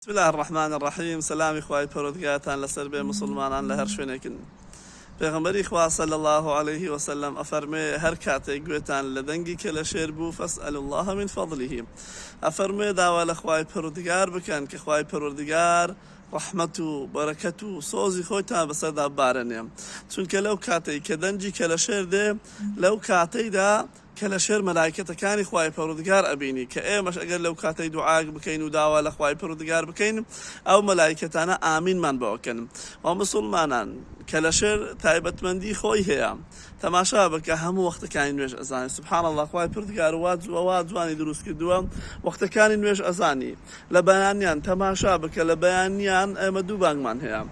بسم الله الرحمن الرحيم. سلامي خواهی پروردگارتان لسر به مسلمانان لهر شوێنێکن. پێغەمبەری خوا صلی الله عليه وسلم ئەفەرمێ هەر کاتێک گوێتان لە دەنگی کەلەشێر بوو فەسئەلوا الله من فضله. ئەفەرمێ داوا لە خوای پەروەردگار بکەن کە خوای پەروەردگار ڕەحمەت و بەرەکەت و سۆزی خۆیتان بەسەردا بارەنێ. چونکە لەو کاتەی کە دەنجی کەلەشێر دێ لەو کاتەیدا کەلەشێر مەلایکەتەکانی خوای پەروەردگار ئەبینی کە ئێمەش ئەگەر لەو کاتەی دوعا بکەین و داوا لە خوای پەروەردگار بکەین ئەو مەلایکەتانە ئامینمان بەوەکەن. و مسلمانان کەلەشێر تایبەتمەندی خۆی هەیە. تەماشا بکە هەموو وەختەکانی نوێژ ئەزانی. سبحان الله، خوای پەروەردگار وا جوانی دروست کردووە وەختەکانی نوێژ ئەزانی. لە بەیانیان تەماشا بکە لە بەیانیان ئێمە دوو بانگمان هەیە.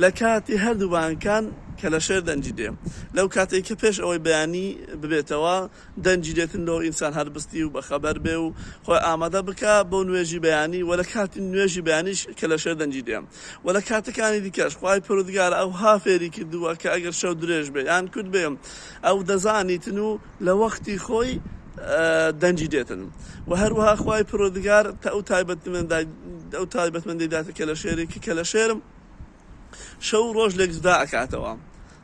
لە کاتی هەردوو بانگەکان کەلەشێر دەنجی دێ. لەو کاتێک کە پێش ئەوەی بەیانی ببێتەوە دەنجی دێتن لەوە ئینسان هەربستی و بەخەبەر بێ و خۆی ئامادە بکە بۆ نوێژی بەیانی و لە کاتی نوێژی بەیانیش کەلەشێر دەنجی دێ. و لە کاتەکانی دیکەش خوای پەروەردگار ئەو هافێری کردووە کە ئەگەر شەو درێژ بێ یان کورد بێ ئەو دەزانیتن و لە وەختی خۆی دەنجی دێتن. و هەروەها خوای پەروەردگار ئەو تایبەتمەندی داتە کەلەشێری کە کەلەشێرم شەو ڕۆژ لێک جودا ئەکاتەوە.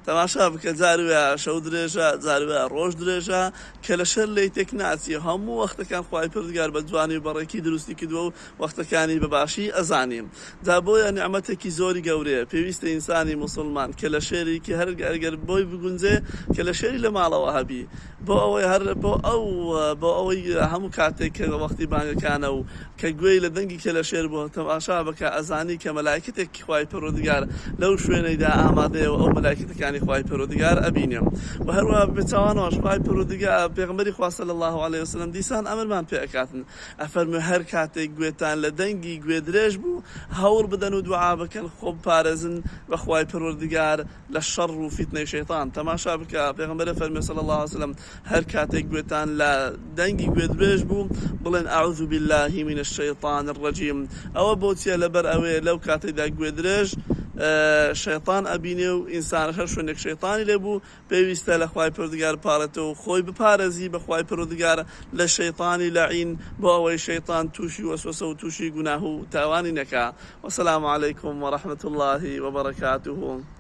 تەماشا بکە جاروێ شەو درێژە جاروێ ڕۆژ درێژە کەلەشێر لێی تێک ناچی. هەموو وەختەکان خوای پەروەردگار بە جوانی و بەڕێکی دروستی کردووە و وەختەکانی بەباشی ئەزانیم. جا بۆیە نیعمەتێکی زۆری گەورەیە پێویستە ئینسانی موسڵمان کەلەشێرێکی هەر ئەگەر بۆی بگونجێ کەلەشێری لە ماڵەوە هەبی بۆ ئەوەی هەموو کاتێک کە وەختی بانگەکانە و کە گوێی لە دەنگی کەلەشێر بووە تەماشا بکە ئەزانی کە مەلایکەتێکی خوای پەروەردگار لەو شوێنەیدا ئامادەیەوە ئەو مەلایکەتەکانی خوای پەروەردگار ئەبینێ. و هەروەها بچاوانەوەش خوای پەروەردگار پێغەمبەری خوا صلی الله عليه وسلم دیسان ئەمرمان پێ ئەکاتن ئەفەرمێ هەر کاتێک گوێتان لە دەنگی گوێ درێژ بوو هەوڵ بدەن و دوعا بکەن خۆ بپارێزن بە خوای پەروەردگار لە شەڕ و فیتنەی شەیطان. تەماشا بکە پێغەمبەر فەرمێ صلی الله عليه وسلم هەر کاتێک گوێتان لە دەنگی گوێ درێژ بوو بڵێن ئەعوذ بالله من الشیطان الرجیم. ئەوە بۆچیە لەبەر ئەوەیە لەو کاتێکدا گوێ درێژ شەیطان ئەبینێ و ئینسانەش هەر شوێنێک شەیطانی لێبوو پێویستە لە خوای پەروەردگار بپارێتەوە و خۆی بپارێزی بە خوای پەروەردگار لە شەیطانی لەعین بۆ ئەوەی شەیطان تووشی وەسوەسە و تووشی گوناه و تاوانی نەکا. وەسەلام عەلەیکم وەڕەحمەت الله وبەرەکاتوه.